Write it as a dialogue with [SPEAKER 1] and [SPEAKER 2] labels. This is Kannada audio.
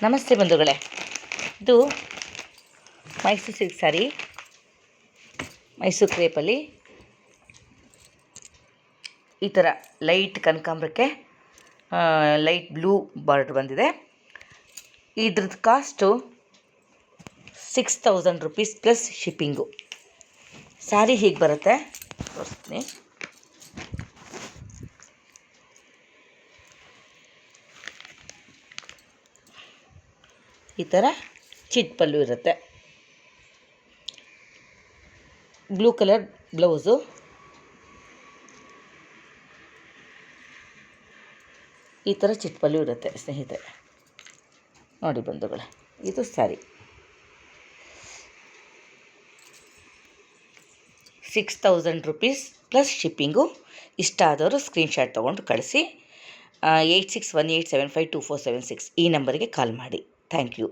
[SPEAKER 1] ನಮಸ್ತೆ ಬಂಧುಗಳೇ, ಇದು ಮೈಸೂರು ಸಿಲ್ಕ್ ಸ್ಯಾರಿ, ಮೈಸೂರು ಕ್ರೇಪಲ್ಲಿ ಈ ಥರ ಲೈಟ್ ಕನಕಾಂಬರಕ್ಕೆ ಲೈಟ್ ಬ್ಲೂ ಬಾರ್ಡ್ರ್ ಬಂದಿದೆ. ಇದ್ರದ್ದು cost 6000 rupees plus shipping. Sari ಹೀಗೆ ಬರುತ್ತೆ, ತೋರಿಸ್ತೀನಿ. ಈ ಥರ ಚಿಟ್ ಪಲ್ಲು ಇರುತ್ತೆ, ಬ್ಲೂ ಕಲರ್ ಬ್ಲೌಸು, ಈ ಥರ ಚಿಟ್ ಪಲ್ಲು ಇರುತ್ತೆ ಸ್ನೇಹಿತರೆ. ನೋಡಿ ಬಂಧುಗಳೇ, ಇದು ಸ್ಯಾರಿ 6000 ರೂಪೀಸ್ ಪ್ಲಸ್ ಶಿಪ್ಪಿಂಗು. ಇಷ್ಟ ಆದವರು ಸ್ಕ್ರೀನ್ಶಾಟ್ ತೊಗೊಂಡು ಕಳಿಸಿ. 8618752476 ಈ ನಂಬರಿಗೆ ಕಾಲ್ ಮಾಡಿ. Thank you.